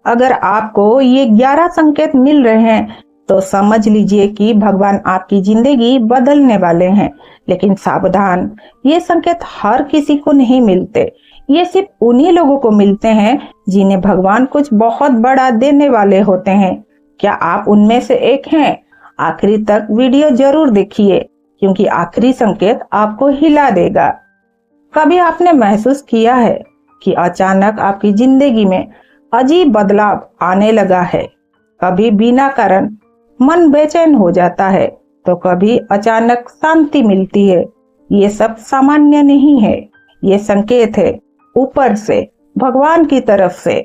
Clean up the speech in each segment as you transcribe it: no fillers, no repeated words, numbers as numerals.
अगर आपको ये 11 संकेत मिल रहे हैं तो समझ लीजिए कि भगवान आपकी जिंदगी बदलने वाले हैं। लेकिन सावधान, ये संकेत हर किसी को नहीं मिलते। ये सिर्फ उन्हीं लोगों को मिलते हैं जिन्हें भगवान कुछ बहुत बड़ा देने वाले होते हैं। क्या आप उनमें से एक हैं? आखिरी तक वीडियो जरूर देखिए, क्योंकि आखिरी संकेत आपको हिला देगा। कभी आपने महसूस किया है कि अचानक आपकी जिंदगी में अजीब बदलाव आने लगा है? कभी बिना कारण मन बेचैन हो जाता है, तो कभी अचानक शांति मिलती है। ये सब सामान्य नहीं है, ये संकेत है ऊपर से, भगवान की तरफ से।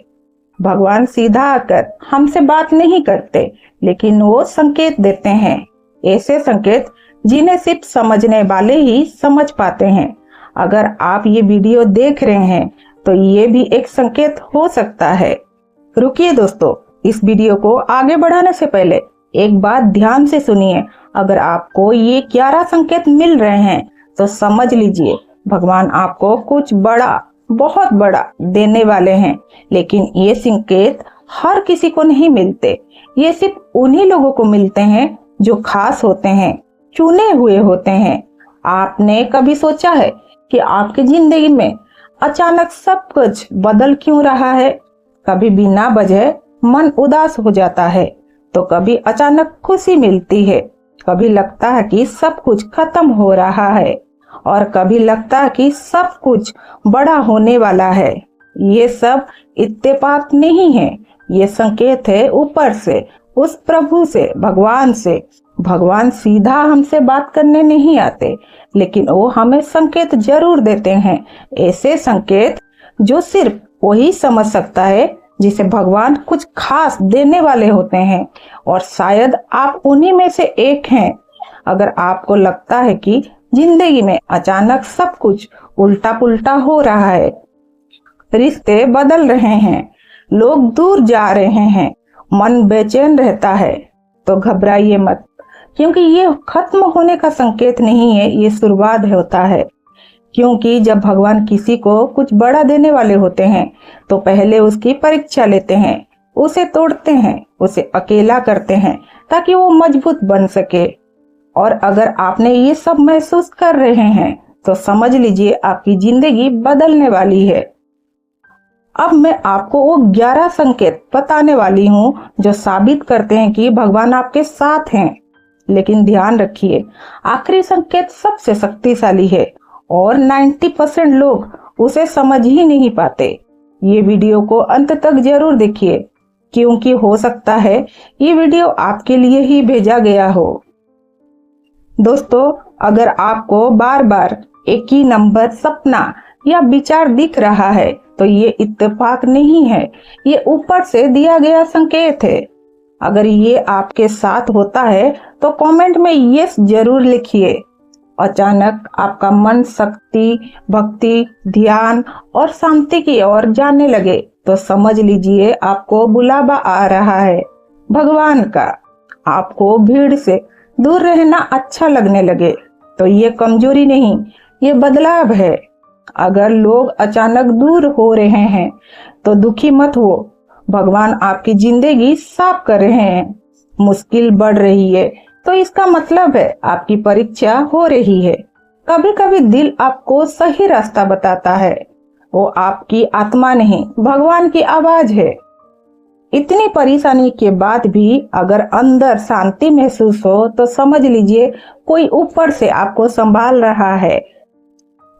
भगवान सीधा आकर हमसे बात नहीं करते, लेकिन वो संकेत देते हैं। ऐसे संकेत जिन्हें सिर्फ समझने वाले ही समझ पाते हैं। अगर आप ये वीडियो देख रहे हैं तो ये भी एक संकेत हो सकता है। रुकिए दोस्तों, इस वीडियो को आगे बढ़ाने से पहले एक बात ध्यान से सुनिए। अगर आपको ये 11 संकेत मिल रहे हैं तो समझ लीजिए भगवान आपको कुछ बड़ा, बहुत बड़ा देने वाले हैं। लेकिन ये संकेत हर किसी को नहीं मिलते। ये सिर्फ उन्हीं लोगों को मिलते हैं जो खास होते हैं, चुने हुए होते हैं। आपने कभी सोचा है कि आपकी जिंदगी में अचानक सब कुछ बदल क्यों रहा है? कभी बिना वजह मन उदास हो जाता है, तो कभी अचानक खुशी मिलती है। कभी लगता है कि सब कुछ खत्म हो रहा है, और कभी लगता है कि सब कुछ बड़ा होने वाला है। ये सब इत्तेफाक नहीं है, ये संकेत है ऊपर से, उस प्रभु से, भगवान से। भगवान सीधा हमसे बात करने नहीं आते, लेकिन वो हमें संकेत जरूर देते हैं। ऐसे संकेत जो सिर्फ वही समझ सकता है जिसे भगवान कुछ खास देने वाले होते हैं, और शायद आप उन्हीं में से एक हैं। अगर आपको लगता है कि जिंदगी में अचानक सब कुछ उल्टा पुल्टा हो रहा है, रिश्ते बदल रहे हैं, लोग दूर जा रहे हैं, मन बेचैन रहता है, तो घबराइए मत, क्योंकि ये खत्म होने का संकेत नहीं है, ये शुरुआत होता है। क्योंकि जब भगवान किसी को कुछ बड़ा देने वाले होते हैं तो पहले उसकी परीक्षा लेते हैं, उसे तोड़ते हैं, उसे अकेला करते हैं ताकि वो मजबूत बन सके। और अगर आपने ये सब महसूस कर रहे हैं तो समझ लीजिए आपकी जिंदगी बदलने वाली है। अब मैं आपको वो 11 संकेत बताने वाली हूँ जो साबित करते हैं कि भगवान आपके साथ हैं। लेकिन ध्यान रखिए, आखिरी संकेत सबसे शक्तिशाली है और 90% लोग उसे समझ ही नहीं पाते। ये वीडियो को अंत तक जरूर देखिए, क्योंकि हो सकता है ये वीडियो आपके लिए ही भेजा गया हो। दोस्तों, अगर आपको बार बार एक ही नंबर, सपना या विचार दिख रहा है तो ये इत्तेफाक नहीं है, ये ऊपर से दिया गया संकेत है। अगर ये आपके साथ होता है तो कमेंट में यस जरूर लिखिए। अचानक आपका मन शक्ति, भक्ति, ध्यान और शांति की ओर जाने लगे तो समझ लीजिए आपको बुलावा आ रहा है भगवान का। आपको भीड़ से दूर रहना अच्छा लगने लगे तो ये कमजोरी नहीं, ये बदलाव है। अगर लोग अचानक दूर हो रहे हैं तो दुखी मत हो, भगवान आपकी जिंदगी साफ कर रहे हैं। मुश्किल बढ़ रही है तो इसका मतलब है आपकी परीक्षा हो रही है। कभी कभी दिल आपको सही रास्ता बताता है, वो आपकी आत्मा नहीं, भगवान की आवाज है। इतनी परेशानी के बाद भी अगर अंदर शांति महसूस हो तो समझ लीजिए कोई ऊपर से आपको संभाल रहा है।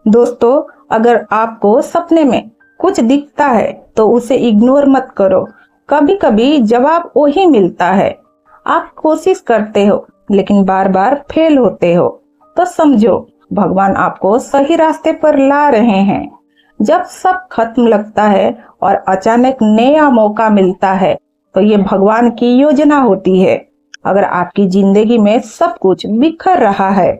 दोस्तों, अगर आपको सपने में कुछ दिखता है तो उसे इग्नोर मत करो। कभी कभी जवाब वही मिलता है। आप कोशिश करते हो लेकिन बार बार फेल होते हो, तो समझो भगवान आपको सही रास्ते पर ला रहे हैं। जब सब खत्म लगता है और अचानक नया मौका मिलता है तो ये भगवान की योजना होती है। अगर आपकी जिंदगी में सब कुछ बिखर रहा है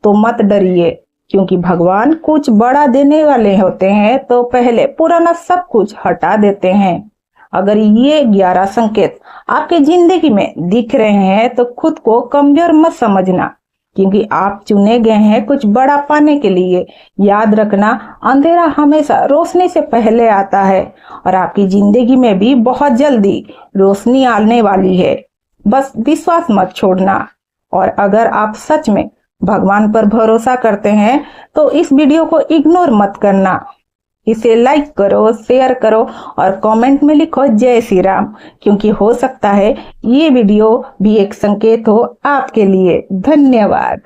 तो मत डरिए, क्योंकि भगवान कुछ बड़ा देने वाले होते हैं तो पहले पुराना सब कुछ हटा देते हैं। अगर ये 11 संकेत आपकी जिंदगी में दिख रहे हैं तो खुद को कमजोर मत समझना। क्योंकि आप चुने गए हैं कुछ बड़ा पाने के लिए। याद रखना, अंधेरा हमेशा रोशनी से पहले आता है और आपकी जिंदगी में भी बहुत जल्दी रोशनी आने वाली है। बस विश्वास मत छोड़ना। और अगर आप सच में भगवान पर भरोसा करते हैं तो इस वीडियो को इग्नोर मत करना। इसे लाइक करो, शेयर करो और कमेंट में लिखो जय श्री राम, क्योंकि हो सकता है ये वीडियो भी एक संकेत हो आपके लिए। धन्यवाद।